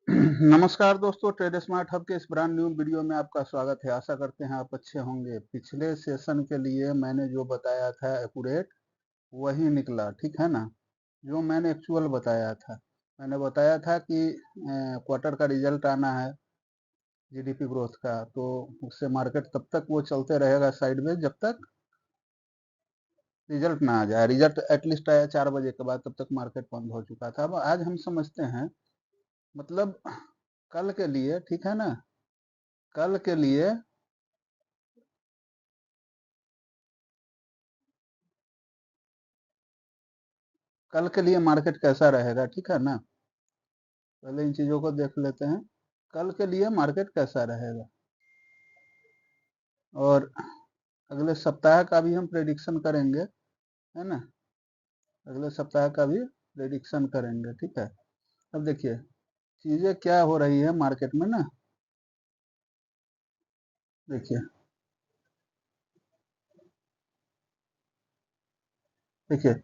नमस्कार दोस्तों, trade smart hub के इस ब्रांड न्यू वीडियो में आपका स्वागत है। आशा करते हैं आप अच्छे होंगे। पिछले सेशन के लिए मैंने जो बताया था एक्यूरेट वही निकला, ठीक है ना। जो मैंने एक्चुअल बताया था, मैंने बताया था कि क्वार्टर का रिजल्ट आना है जीडीपी ग्रोथ का, तो उससे मार्केट तब तक वो चलते रहेगा साइड में जब तक रिजल्ट ना आ जाए। रिजल्ट एटलीस्ट आया 4 बजे के बाद, तब तक मार्केट बंद हो चुका था। अब आज हम समझते हैं, मतलब कल के लिए, ठीक है ना, कल के लिए मार्केट कैसा रहेगा, ठीक है ना। पहले इन चीजों को देख लेते हैं, कल के लिए मार्केट कैसा रहेगा। और अगले सप्ताह का भी हम प्रेडिक्शन करेंगे, है ना। अगले सप्ताह का भी प्रेडिक्शन करेंगे, ठीक है। अब देखिए चीजें क्या हो रही है मार्केट में ना। देखिए देखिए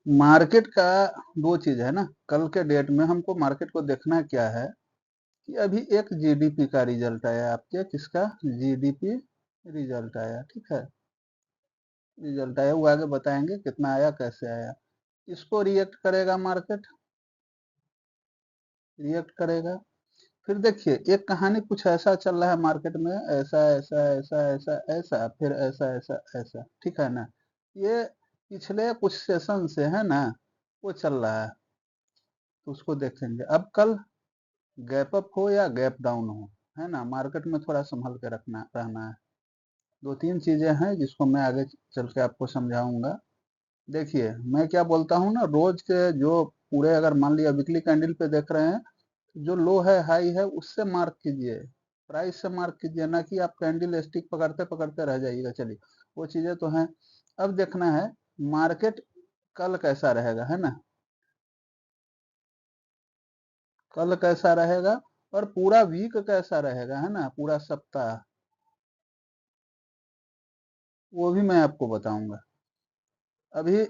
मार्केट का दो चीज है ना। कल के डेट में हमको मार्केट को देखना क्या है कि अभी एक जीडीपी का रिजल्ट आया, आपके किसका, जीडीपी रिजल्ट आया, ठीक है। रिजल्ट आया वो आगे बताएंगे कितना आया कैसे आया। इसको रिएक्ट करेगा मार्केट, रिएक्ट करेगा। फिर देखिए एक कहानी कुछ ऐसा चल रहा है मार्केट में, ऐसा ऐसा ऐसा ऐसा ऐसा, फिर ऐसा ऐसा ऐसा, ठीक है ना। ये पिछले कुछ सेशन से है ना, वो चल रहा है। तो उसको देखेंगे। अब कल गैप अप हो या गैप डाउन हो, है ना, मार्केट में थोड़ा संभल के रखना रहना है। दो तीन चीजें हैं जिसको मैं आगे चल के आपको समझाऊंगा। देखिए मैं क्या बोलता हूँ ना, रोज के जो पूरे, अगर मान लिया वीकली कैंडल पे देख रहे हैं, जो लो है हाई है उससे मार्क कीजिए, प्राइस से मार्क कीजिए, ना कि आप कैंडल स्टिक पकड़ते पकड़ते रह जाइएगा। चलिए वो चीजें तो हैं। अब देखना है मार्केट कल कैसा रहेगा, है ना। कल कैसा रहेगा और पूरा वीक कैसा रहेगा, है ना, पूरा सप्ताह, वो भी मैं आपको बताऊंगा। अभी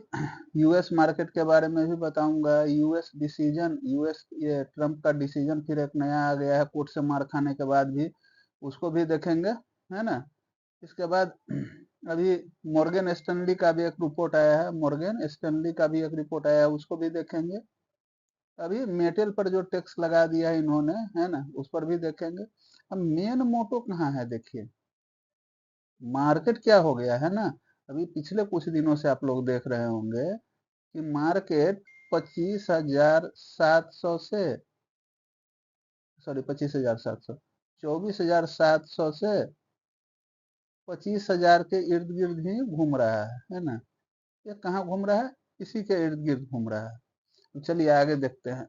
यूएस मार्केट के बारे में भी बताऊंगा। यूएस डिसीजन, यूएस ये ट्रम्प का डिसीजन फिर एक नया आ गया है कोर्ट से मार खाने के बाद भी, उसको भी देखेंगे, है ना। इसके बाद अभी मॉर्गन स्टैनली का भी एक रिपोर्ट आया है, मॉर्गन स्टैनली का भी एक रिपोर्ट आया है, उसको भी देखेंगे। अभी मेटल पर जो टैक्स लगा दिया है इन्होंने, है ना, उस पर भी देखेंगे। अब मेन मोटो कहाँ है, देखिए मार्केट क्या हो गया है ना। अभी पिछले कुछ दिनों से आप लोग देख रहे होंगे कि मार्केट 25,700 से, सॉरी 25,700, 24,700 से 25,000 के इर्द गिर्द ही घूम रहा है ना। ये कहाँ घूम रहा है, इसी के इर्द गिर्द घूम रहा है। तो चलिए आगे देखते हैं।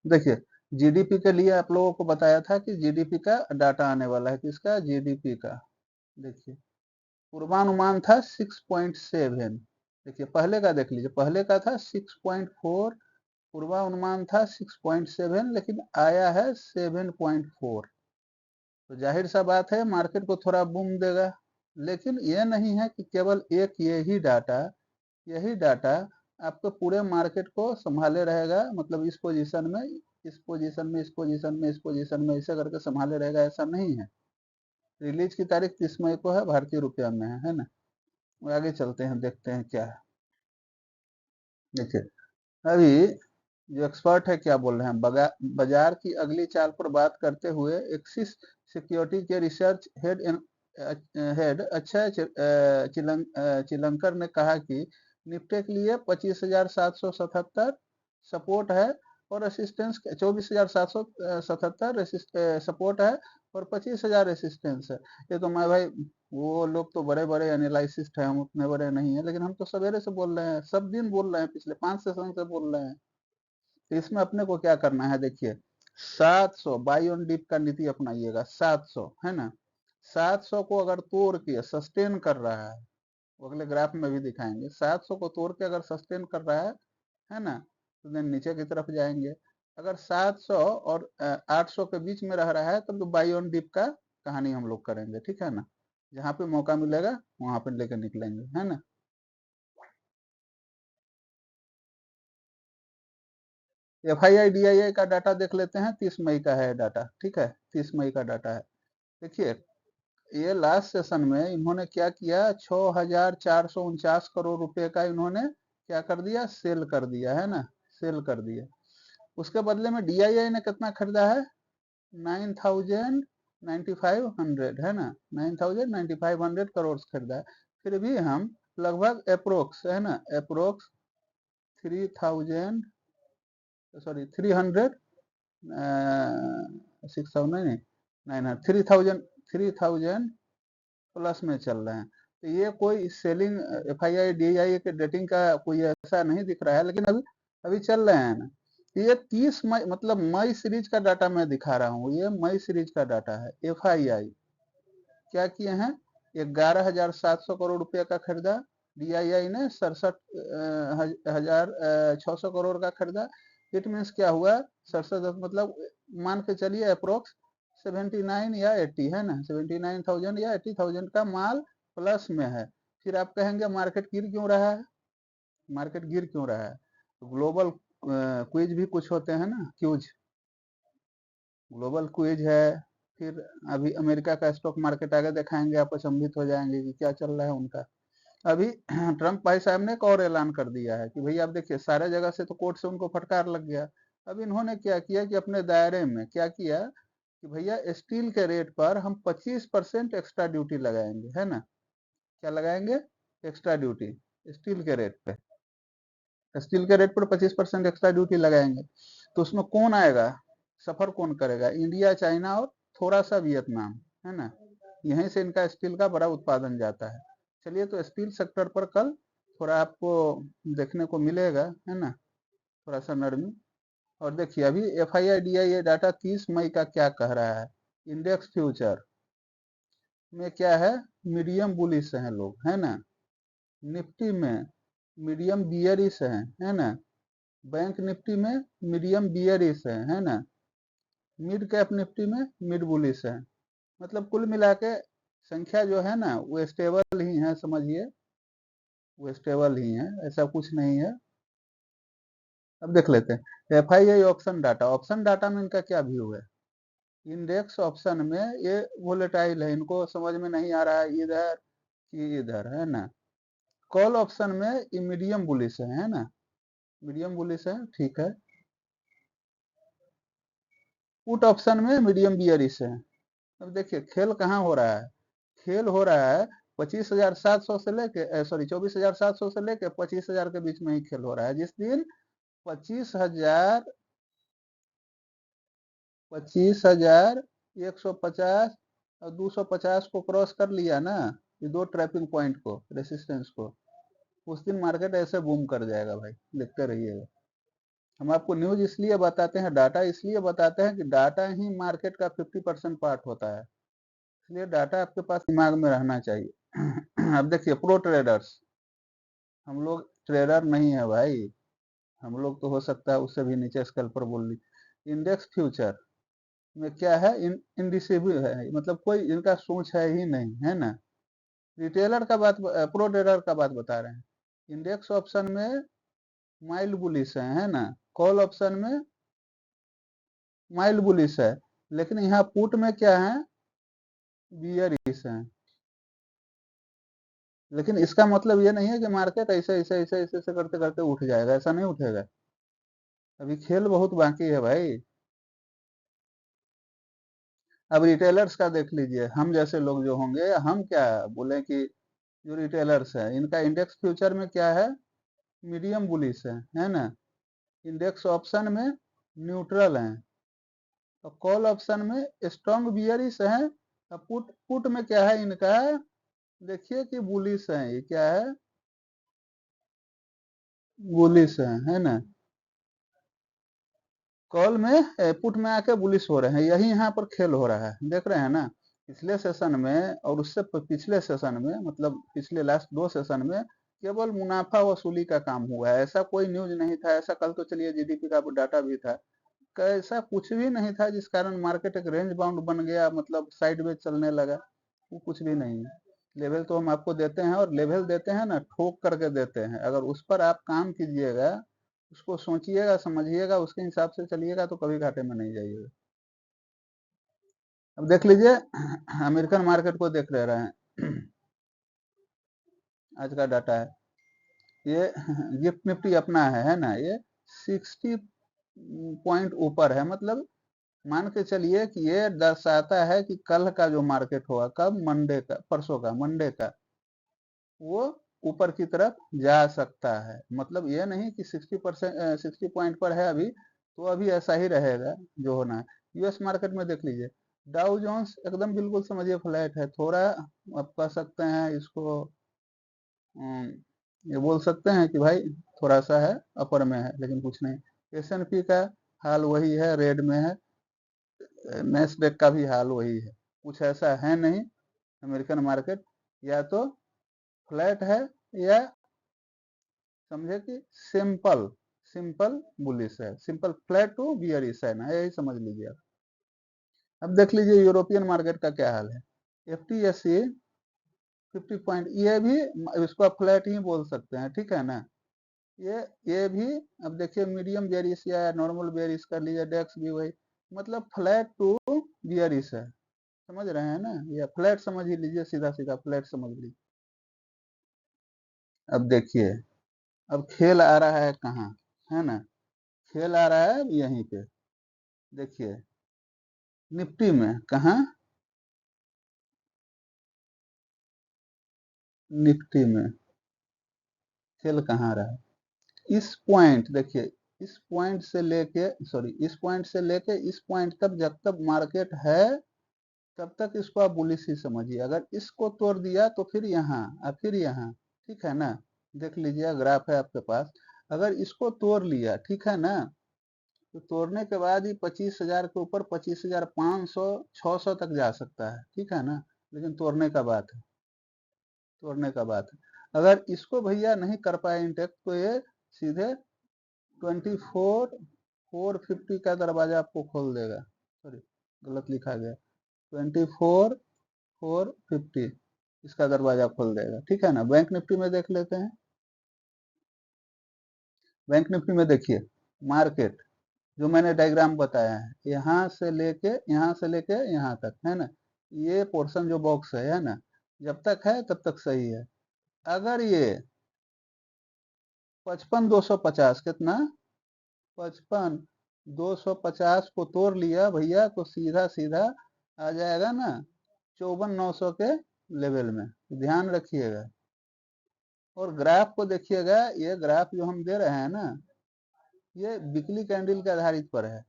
देखिए जीडीपी के लिए आप लोगों को बताया था कि जीडीपी का डाटा आने वाला है, किसका, जीडीपी का। देखिए पूर्वानुमान था 6.7। देखिए पहले का देख लीजिए, पहले का था 6.4, पूर्वानुमान था 6.7, लेकिन आया है 7.4। तो जाहिर सा बात है मार्केट को थोड़ा बूम देगा। लेकिन ये नहीं है कि केवल एक यही डाटा आपको पूरे मार्केट को संभाले रहेगा, मतलब इस पोजीशन में, इस पोजीशन में, इस पोजीशन में, इस पोजीशन में, ऐसे करके संभाले रहेगा, ऐसा नहीं है। रिलीज की तारीख 30 मई को है, भारतीय रुपया में है ना। आगे चलते हैं, देखते हैं क्या है। देखिए अभी जो एक्सपर्ट है क्या बोल रहे हैं, बाजार की अगली चाल पर बात करते हुए एक्सिस सिक्योरिटी के रिसर्च हेड अक्षय चिलंकर ने कहा कि निफ्टी के लिए 25,777 सपोर्ट है और रेसिस्टेंस, 24,777 सपोर्ट है और 25,000 रेसिस्टेंस है। ये तो मैं भाई, वो लोग तो बड़े बड़े एनालिसिस्ट हैं, हम उतने बड़े नहीं है, लेकिन हम तो सवेरे से बोल रहे हैं, सब दिन बोल रहे हैं, पिछले 5 सेशन से बोल रहे हैं। तो इसमें अपने को क्या करना है, देखिए 700 बाई ऑन डिप का नीति अपनाइएगा। 700 है ना, 700 को अगर तोड़ के सस्टेन कर रहा है, वो अगले ग्राफ में भी दिखाएंगे, 700 को तोड़ के अगर सस्टेन कर रहा है ना, तो देन नीचे की तरफ जाएंगे। अगर 700 और 800 के बीच में रह रहा है तब तो बाई ऑन डिप का कहानी हम लोग करेंगे, ठीक है ना। जहाँ पे मौका मिलेगा वहां पे लेकर निकलेंगे, है ना। FII DII का डाटा देख लेते हैं, 30 मई का है डाटा, ठीक है, 30 मई का डाटा है। देखिए ये लास्ट सेशन में इन्होंने क्या किया, 6,449 करोड़ रुपए का इन्होंने क्या कर दिया, सेल कर दिया है ना, सेल कर दिया। उसके बदले में DII ने कितना खरीदा है, 9,9500 है ना, 9,9500 करोड़ खरीदा है। फिर भी हम लगभग अप्रोक्स है ना, अप्रोक्स 3,000 सॉरी 300 6,000 नहीं 3,000 प्लस में चल रहे हैं। तो ये कोई सेलिंग FII DII के डेटिंग का कोई ऐसा नहीं दिख रहा है, लेकिन अभी अभी चल रहे हैं ना। ये 30 मई मतलब मई सीरीज का डाटा मैं दिखा रहा हूँ, ये मई सीरीज का डाटा है। FII क्या किए हैं, 11,700 करोड़ रुपए का खरीदा, DII ने 67,600 करोड़ का खरीदा। इट मीन्स क्या हुआ, 67 मतलब मान के चलिए अप्रोक्स 79 या 80 है ना, 79,000 या 80,000 का माल प्लस में है। फिर आप कहेंगे मार्केट गिर क्यों रहा है, मार्केट गिर क्यों रहा है, ग्लोबल क्विज भी कुछ होते हैं ना, क्यूज ग्लोबल क्विज है। फिर अभी अमेरिका का स्टॉक मार्केट आगे दिखाएंगे, आप अचंभित हो जाएंगे कि क्या चल रहा है उनका। अभी ट्रम्प भाई साहब ने एक और ऐलान कर दिया है कि भैया आप देखिए सारे जगह से तो कोर्ट से उनको फटकार लग गया। अब इन्होंने क्या किया कि अपने दायरे में क्या किया कि भैया स्टील के रेट पर हम 25% एक्स्ट्रा ड्यूटी लगाएंगे, है ना, क्या लगाएंगे, एक्स्ट्रा ड्यूटी स्टील के रेट पे, स्टील के रेट पर 25% एक्स्ट्रा ड्यूटी लगाएंगे। तो उसमें कौन आएगा, सफर कौन करेगा, इंडिया, चाइना और थोड़ा सा वियतनाम, है ना, यहीं से इनका स्टील का बड़ा उत्पादन जाता है। चलिए तो स्टील सेक्टर पर कल थोड़ा आपको देखने को मिलेगा, है ना, थोड़ा सा नरमी। और देखिए अभी FII DII डाटा 30 मई का क्या कह रहा है, इंडेक्स फ्यूचर में क्या है, मीडियम बुलिश है लोग, है ना, निफ्टी में मीडियम बियरिश है ना, बैंक निफ्टी में मीडियम बियरिश है ना, मिड कैप निफ्टी में मिड बुलिश है। मतलब कुल मिला के संख्या जो है ना वो स्टेबल ही है, समझिए वो स्टेबल ही है, ऐसा कुछ नहीं है। अब देख लेते हैं FII option data, option data में इनका क्या व्यू है, इंडेक्स ऑप्शन में ये वोलेटाइल है, इनको समझ में नहीं आ रहा है इधर कि इधर, है ना। कॉल ऑप्शन में ये मीडियम बुलिश है ना, मीडियम बुलिश है, ठीक है। पुट ऑप्शन में मीडियम बियरिश है। अब देखिए खेल कहाँ हो रहा है, खेल हो रहा है 25,700 से लेके सॉरी 24,700 से लेके 25,000 के बीच में ही खेल हो रहा है। जिस दिन 25,150 और 250 को क्रॉस कर लिया ना, ये दो ट्रैपिंग पॉइंट को, रेसिस्टेंस को, उस दिन मार्केट ऐसे बूम कर जाएगा भाई, देखते रहिएगा। हम आपको न्यूज इसलिए बताते हैं, डाटा इसलिए बताते हैं कि डाटा ही मार्केट का 50% पार्ट होता है, इसलिए डाटा आपके पास दिमाग में रहना चाहिए। अब देखिए प्रो ट्रेडर्स, हम लोग ट्रेडर नहीं है भाई, हम लोग तो हो सकता है उससे भी नीचे स्केल पर बोल ली। इंडेक्स फ्यूचर में क्या है, इनडिसिबल है, मतलब कोई इनका सोच है ही नहीं, है ना। रिटेलर का बात, प्रो ट्रेडर का बात बता रहे हैं। इंडेक्स ऑप्शन में माइल्ड बुलिश है ना, कॉल ऑप्शन में माइल्ड बुलिश है, लेकिन यहाँ पुट में क्या है, बियरिश है। लेकिन इसका मतलब ये नहीं है कि मार्केट ऐसे ऐसे ऐसे ऐसे ऐसे करते करते उठ जाएगा, ऐसा नहीं उठेगा, अभी खेल बहुत बाकी है भाई। अब रिटेलर्स का देख लीजिए, हम जैसे लोग जो होंगे, हम क्या बोले कि जो रिटेलर्स है इनका इंडेक्स फ्यूचर में क्या है, मीडियम बुलिश है ना, इंडेक्स ऑप्शन में न्यूट्रल है, और कॉल ऑप्शन में स्ट्रॉन्ग बियरिश है, और पुट पुट में क्या है इनका, देखिए कि बुलिश है, ये क्या है, बुलिश है ना। कॉल में पुट में आके बुलिश हो रहे हैं, यही यहाँ पर खेल हो रहा है, देख रहे हैं ना। पिछले सेशन में और उससे पिछले सेशन में, मतलब पिछले लास्ट दो सेशन में केवल मुनाफा वसूली का काम हुआ है, ऐसा कोई न्यूज नहीं था, ऐसा कल तो चलिए GDP का डाटा भी था, ऐसा कुछ भी नहीं था जिस कारण मार्केट एक रेंज बाउंड बन गया, मतलब साइडवेज चलने लगा, वो कुछ भी नहीं है। लेवल तो हम आपको देते हैं, और लेवल देते हैं ना ठोक करके देते हैं, अगर उस पर आप काम कीजिएगा उसको सोचिएगा, समझिएगा, उसके हिसाब से चलिएगा तो कभी घाटे में नहीं जाइएगा। अब देख लीजिए अमेरिकन मार्केट को देख ले रहे हैं। आज का डाटा है ये, गिफ्ट निफ्टी अपना है ना, ये 60 पॉइंट ऊपर है, मतलब मान के चलिए कि ये दर्शाता है कि कल का जो मार्केट होगा, कब, मंडे का, परसों का, मंडे का, वो ऊपर की तरफ जा सकता है। मतलब ये नहीं कि 60 पॉइंट पर है अभी तो अभी ऐसा ही रहेगा जो होना है। यूएस मार्केट में देख लीजिए, डाउ जोन्स एकदम बिल्कुल समझिए फ्लैट है, थोड़ा आप कह सकते हैं इसको, ये बोल सकते हैं कि भाई थोड़ा सा है, अपर में है, लेकिन कुछ नहीं। एस&पी का हाल वही है, रेड में है। नेस्डेक का भी हाल वही है, कुछ ऐसा है नहीं। अमेरिकन मार्केट या तो फ्लैट है या समझे कि सिंपल सिंपल बुलिश है, सिंपल फ्लैट टू बियरिश है ना, यही समझ लीजिए आप। अब देख लीजिए यूरोपियन मार्केट का क्या हाल है। FTSE 50 पॉइंट, ये भी इसको आप फ्लैट ही बोल सकते हैं, ठीक है ना। ये भी अब देखिए मीडियम बेयरिश या नॉर्मल बेयरिश कर लीजिए, डेक्स भी वही, मतलब फ्लैट टू बियरिश है, समझ रहे हैं ना, या फ्लैट समझ ही लीजिए, सीधा सीधा फ्लैट समझ लीजिए। अब देखिए, अब खेल आ रहा है कहाँ, है ना, खेल आ रहा है यहीं पे। देखिए निफ्टी में कहाँ, निफ्टी में खेल कहाँ रहा है, इस पॉइंट देखिए, इस पॉइंट से लेके, सॉरी, इस पॉइंट से लेके इस पॉइंट तक जब तक मार्केट है तब तक इसको आप बुलिश ही समझिए। अगर इसको तोड़ दिया तो फिर यहाँ और फिर यहाँ, ठीक है ना। देख लीजिए ग्राफ है आपके पास, अगर इसको तोड़ लिया, ठीक है ना, तो तोड़ने के बाद ही 25,000 के ऊपर 25,500 600 तक जा सकता है, ठीक है ना, लेकिन तोड़ने का बात है, तोड़ने का बात है। अगर इसको भैया नहीं कर पाए इंटेक्ट तो ये सीधे 24,450 का दरवाजा आपको खोल देगा, सॉरी गलत लिखा गया, 24,450 इसका दरवाजा खोल देगा, ठीक है ना। बैंक निफ्टी में देख लेते हैं। बैंक निफ्टी में देखिए मार्केट जो मैंने डायग्राम बताया है, यहाँ से लेके यहाँ तक, है ना, ये पोर्शन जो बॉक्स है ना, जब तक है तब तक सही है। अगर ये 55,250 कितना, 55,250 को तोड़ लिया भैया तो सीधा सीधा आ जाएगा ना 54,900 के लेवल में, ध्यान रखिएगा। और ग्राफ को देखिएगा, ये ग्राफ जो हम दे रहे हैं ना, ये वीकली कैंडल के आधारित पर है।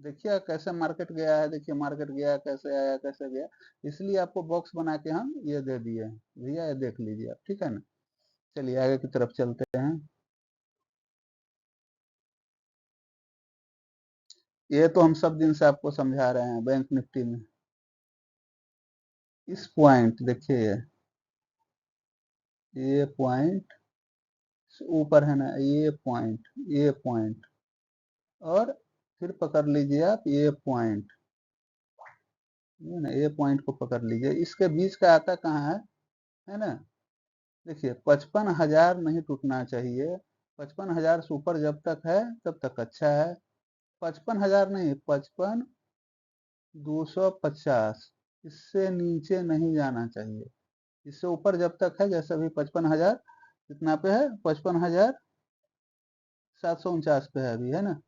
देखिए कैसे मार्केट गया है, देखिए मार्केट गया कैसे, आया कैसे गया, इसलिए आपको बॉक्स बना के हम ये दे दिए हैं भैया, ये देख लीजिए आप, ठीक है ना। चलिए आगे की तरफ चलते हैं। ये तो हम सब दिन से आपको समझा रहे हैं बैंक निफ्टी में। इस पॉइंट देखिए, ये पॉइंट ऊपर है ना, ये पॉइंट और फिर पकड़ लीजिए आप ये पॉइंट, ये पॉइंट को पकड़ लीजिए, इसके बीच का आता कहाँ है ना। देखिए 55,000 नहीं टूटना चाहिए, 55,000 से ऊपर जब तक है तब तक अच्छा है। 55,000 नहीं, 55,250, इससे नीचे नहीं जाना चाहिए। इससे ऊपर जब तक है, जैसे अभी 55,000 कितना पे है, 55,749 पे है अभी, है ना,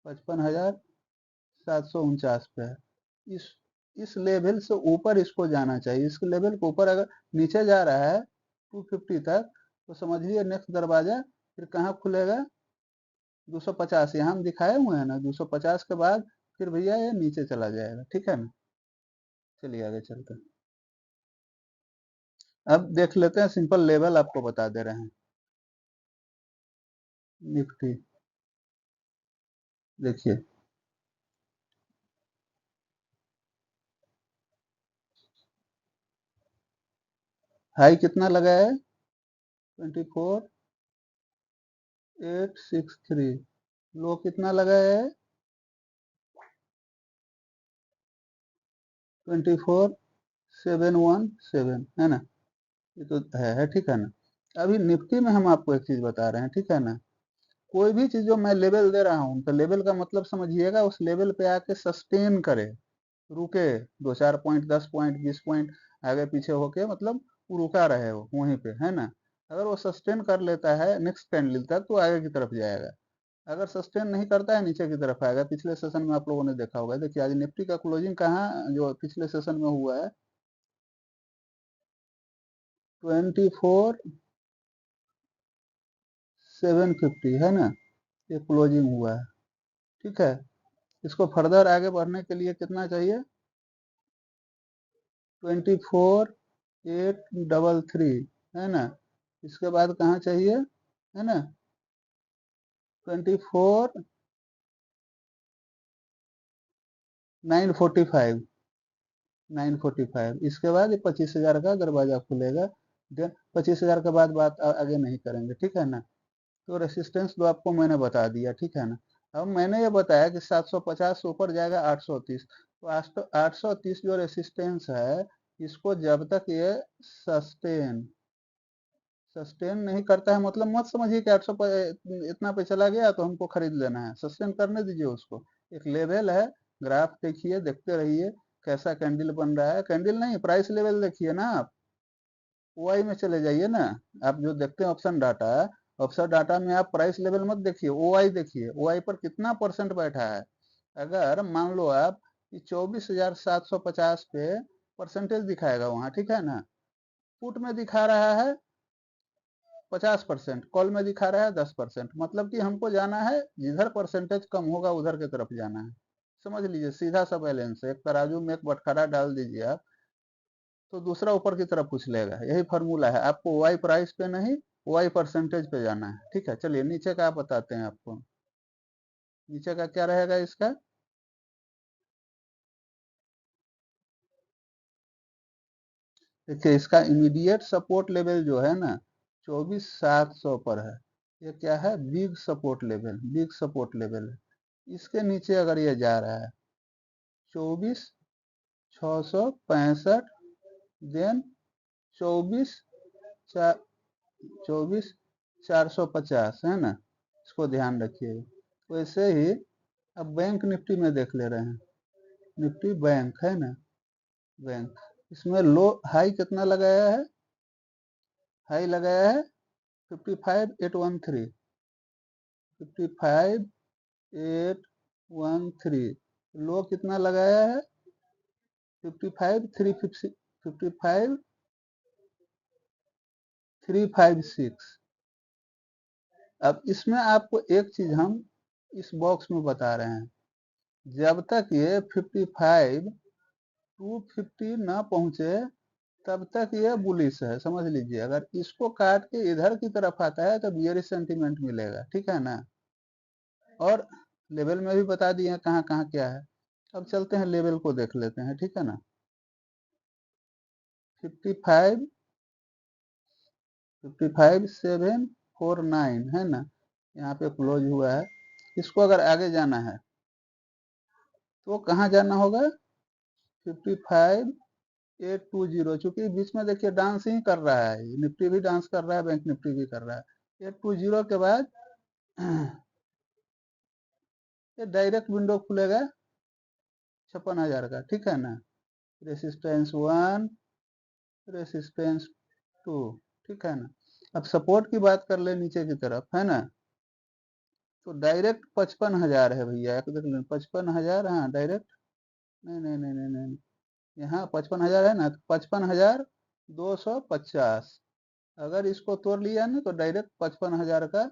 55,749 पे है। इस इस लेवल से ऊपर इसको जाना चाहिए, इस लेवल के ऊपर अगर नीचे जा रहा है 250 तक तो समझिए नेक्स्ट दरवाजा फिर कहाँ खुलेगा, 250, यहाँ हम दिखाए हुए हैं ना, 250 के बाद फिर भैया ये नीचे चला जाएगा, ठीक है ना। चलिए आगे चलते हैं। अब देख लेते हैं, सिंपल लेवल आपको बता दे रहे हैं। निफ्टी देखिए, हाई कितना लगा है, 24,863, लो कितना लगा है, 24,717, है ना, ये तो है ठीक है ना। अभी निफ्टी में हम आपको एक चीज बता रहे हैं, ठीक है ना। कोई भी चीज जो मैं लेवल दे रहा हूँ तो लेवल का मतलब समझिएगा, उस लेवल पे आके सस्टेन करे, रुके, 2-4 पॉइंट, 10 पॉइंट, 20 पॉइंट आगे पीछे होके, मतलब वो रुका रहे वो वहीं पे, है ना। अगर वो सस्टेन कर लेता है नेक्स्ट कैंडल तक तो आगे की तरफ जाएगा, अगर सस्टेन नहीं करता है नीचे की तरफ आएगा। पिछले सेशन में आप लोगों ने देखा होगा, देखिए आज निफ्टी का क्लोजिंग कहाँ जो पिछले सेशन में हुआ है, 24,750 है ना, ये क्लोजिंग हुआ है। ठीक है, इसको फर्दर आगे बढ़ने के लिए कितना चाहिए, 24,833 है ना। इसके बाद कहाँ चाहिए, है ना, 24,945, 945। इसके बाद ये 25,000 का दरवाजा खुलेगा। देन 25,000 के बाद बात आगे नहीं करेंगे, ठीक है ना। तो रेसिस्टेंस तो आपको मैंने बता दिया, ठीक है ना। अब मैंने ये बताया कि 750 से ऊपर जाएगा 830, तो 830 जो रेसिस्टेंस है, इसको जब तक ये सस्टेन सस्टेन नहीं करता है, मतलब मत समझिए कि 800 इतना पे चला गया तो हमको खरीद लेना है, सस्टेन करने दीजिए उसको। एक लेवल है, ग्राफ देखिए, देखते रहिए कैसा कैंडल बन रहा है, कैंडल नहीं प्राइस लेवल देखिए ना आप, ओआई में चले जाइए ना। आप जो देखते हैं ऑप्शन डाटा, ऑप्शन डाटा में आप प्राइस लेवल मत देखिए, ओआई देखिए, ओआई पर कितना परसेंट बैठा है। अगर मान लो आप कि 24,750 पे परसेंटेज दिखाएगा वहां, ठीक है ना। पुट में दिखा रहा है 50%, कॉल में दिखा रहा है 10%, मतलब कि हमको जाना है जिधर परसेंटेज कम होगा उधर की तरफ जाना है। समझ लीजिए, सीधा सा बैलेंस है, एक तराजू में एक बटखरा डाल दीजिए आप, तो दूसरा ऊपर की तरफ उछलेगा, यही फार्मूला है। आपको वाई प्राइस पे नहीं, वाई परसेंटेज पे जाना है, ठीक है। चलिए नीचे का आप बताते हैं आपको, नीचे का क्या रहेगा इसका, देखिए इसका इमीडिएट सपोर्ट लेवल जो है ना 24,700 पर है। ये क्या है, big support level, big support level है। इसके नीचे अगर ये जा रहा है 24,665, देन 24,450 है ना, इसको ध्यान रखिएगा। वैसे ही अब बैंक निफ्टी में देख ले रहे हैं, निफ्टी बैंक है ना, बैंक, इसमें लो हाई कितना लगाया है, हाई लगाया है 55,813, 55,813। लो कितना लगाया है 55,350, 55,356। अब इसमें आपको एक चीज हम इस बॉक्स में बता रहे हैं, जब तक ये 55,250 ना पहुंचे तब तक ये बुलिश है, समझ लीजिए। अगर इसको काट के इधर की तरफ आता है तो बियरिश सेंटीमेंट मिलेगा, ठीक है ना। और लेवल में भी बता दिए हैं कहाँ कहाँ क्या है। अब चलते हैं लेवल को देख लेते हैं, ठीक है ना। 55, 55,749 है ना, यहाँ पे क्लोज हुआ है। इसको अगर आगे जाना है तो कहाँ जाना होगा, 55,820, चूंकि बीच में देखिए डांस ही कर रहा है, निफ्टी भी डांस कर रहा है, बैंक निफ्टी भी कर रहा है। 820 के बाद ये डायरेक्ट विंडो खुलेगा 56,000 का, ठीक है ना। रेसिस्टेंस 1, रेसिस्टेंस 2, ठीक है ना। अब सपोर्ट की बात कर ले नीचे की तरफ, है ना, तो डायरेक्ट 55,000 है भैया, एक देख लें 55,000, हाँ डायरेक्ट, नहीं नहीं नहीं नहीं नहीं, यहाँ 55,000 है ना, तो 55,250। अगर इसको तोड़ लिया ना तो डायरेक्ट 55,000 का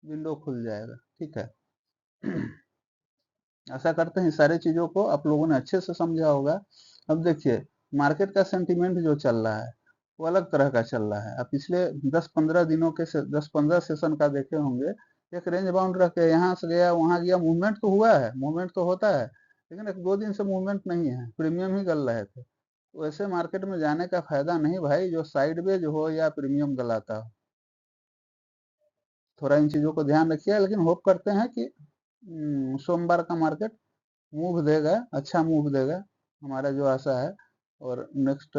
विंडो खुल जाएगा, ठीक है। आशा करते हैं सारी चीजों को आप लोगों ने अच्छे से समझा होगा। अब देखिए मार्केट का सेंटीमेंट जो चल रहा है वो अलग तरह का चल रहा है। अब पिछले 10-15 दिनों के 10-15 सेशन का देखे होंगे, एक रेंज बाउंड रख के यहाँ से गया वहां गया, मूवमेंट तो हुआ है, मूवमेंट तो होता है, लेकिन 1-2 दिन से मूवमेंट नहीं है, प्रीमियम ही गल रहे थे। वैसे मार्केट में जाने का फायदा नहीं भाई, जो साइडवेज हो या प्रीमियम गलाता हो। थोड़ा इन चीजों को ध्यान रखिए, लेकिन होप करते हैं कि सोमवार का मार्केट मूव देगा, अच्छा मूव देगा, हमारा जो आशा है। और नेक्स्ट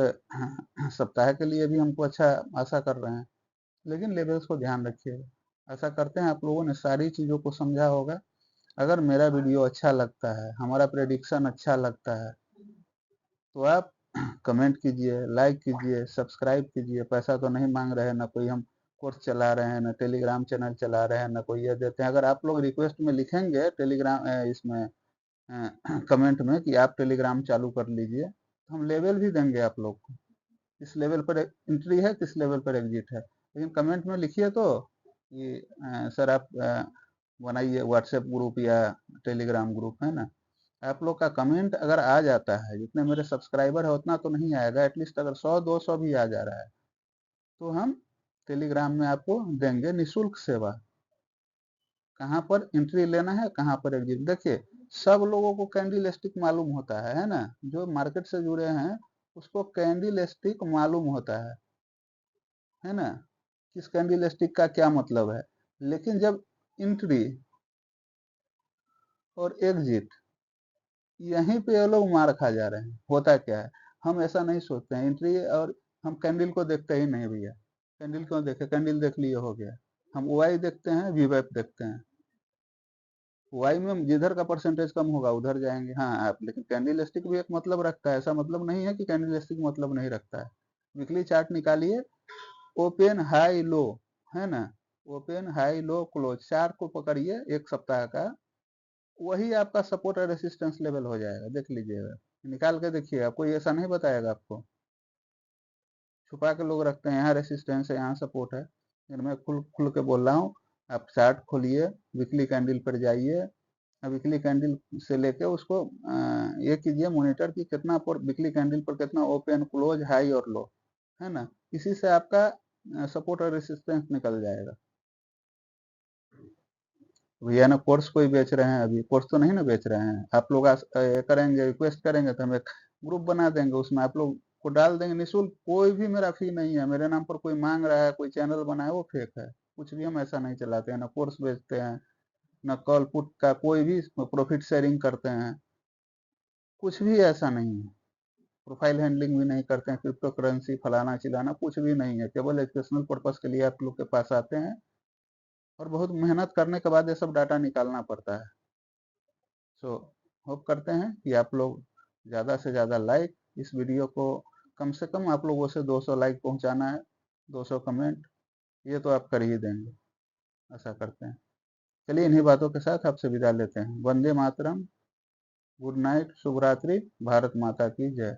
सप्ताह के लिए भी हमको अच्छा आशा कर रहे हैं, लेकिन लेवल्स को ध्यान रखिएगा। आशा करते हैं आप लोगों ने सारी चीज़ों को समझा होगा। अगर मेरा वीडियो अच्छा लगता है, हमारा प्रेडिक्शन अच्छा लगता है, तो आप कमेंट कीजिए, लाइक कीजिए, सब्सक्राइब कीजिए। पैसा तो नहीं मांग रहे हैं, ना कोई हम कोर्स चला रहे हैं, ना टेलीग्राम चैनल चला रहे हैं, ना कोई ये देते हैं। अगर आप लोग रिक्वेस्ट में लिखेंगे टेलीग्राम इसमें कमेंट में कि आप टेलीग्राम चालू कर लीजिए, तो हम लेवल भी देंगे आप लोग को, किस लेवल पर एंट्री है, किस लेवल पर एग्जिट है। लेकिन कमेंट में लिखिए तो कि सर आप बनाइए व्हाट्सएप ग्रुप या टेलीग्राम ग्रुप, है ना। आप लोग का कमेंट अगर आ जाता है, जितने मेरे सब्सक्राइबर है उतना तो नहीं आएगा, एटलीस्ट अगर 100-200 भी आ जा रहा है, तो हम टेलीग्राम में आपको देंगे निःशुल्क सेवा। कहाँ पर एंट्री लेना है, कहाँ पर एग्जिट। देखिए, सब लोगों को कैंडल स्टिक मालूम होता है ना। जो मार्केट से जुड़े हैं उसको कैंडल स्टिक मालूम होता है ना, किस कैंडल स्टिक का क्या मतलब है। लेकिन जब एंट्री और एग्जिट, यहीं पे ये लोग मार खा जा रहे हैं। होता क्या है, हम ऐसा नहीं सोचते हैं एंट्री और हम कैंडल को देखते ही नहीं भैया। कैंडल क्यों देखे, कैंडल देख लिए हो गया। हम वाई देखते हैं, वीवेप देखते हैं। वाई में जिधर का परसेंटेज कम होगा उधर जाएंगे। हाँ आप, लेकिन कैंडल स्टिक भी एक मतलब रखता है। ऐसा मतलब नहीं है कि कैंडल स्टिक मतलब नहीं रखता है। वीकली चार्ट निकालिए, ओपन हाई लो, है ना, ओपन हाई लो क्लोज, चार को पकड़िए एक सप्ताह का, वही आपका सपोर्ट और रेसिस्टेंस लेवल हो जाएगा। देख लीजिएगा, निकाल के देखिएगा, कोई ऐसा नहीं बताएगा आपको। छुपा के लोग रखते हैं, यहाँ रेसिस्टेंस है, यहाँ सपोर्ट है। लेकिन मैं खुल खुल के बोल रहा हूँ, आप चार्ट खोलिए, वीकली कैंडल पर जाइए, वीकली कैंडल से लेके उसको ये कीजिए मॉनिटर कि कितना पर वीकली कैंडल पर कितना ओपन क्लोज हाई और लो, है ना। इसी से आपका सपोर्ट और रेसिस्टेंस निकल जाएगा। भैया ना कोर्स कोई बेच रहे हैं, अभी कोर्स तो नहीं ना बेच रहे हैं। आप लोग करेंगे, रिक्वेस्ट करेंगे तो हम एक ग्रुप बना देंगे, उसमें आप लोग को डाल देंगे निःशुल्क। कोई भी मेरा फी नहीं है, मेरे नाम पर कोई मांग रहा है, कोई चैनल बना है, वो फेक है। कुछ भी हम ऐसा नहीं चलाते हैं, ना कोर्स बेचते हैं, ना कॉल पुट का कोई भी प्रॉफिट शेयरिंग करते हैं, कुछ भी ऐसा नहीं है। प्रोफाइल हैंडलिंग भी नहीं करते हैं, क्रिप्टो करेंसी फलाना चिलाना कुछ भी नहीं है। केवल एजुकेशनल पर्पज के लिए आप लोग के पास आते हैं, और बहुत मेहनत करने के बाद ये सब डाटा निकालना पड़ता है। सो होप करते हैं कि आप लोग ज़्यादा से ज़्यादा लाइक, इस वीडियो को कम से कम आप लोगों से 200 लाइक पहुंचाना है, 200 कमेंट, ये तो आप कर ही देंगे, ऐसा करते हैं। चलिए, इन्हीं बातों के साथ आपसे विदा लेते हैं। वंदे मातरम, गुड नाइट, शुभ रात्रि, भारत माता की जय।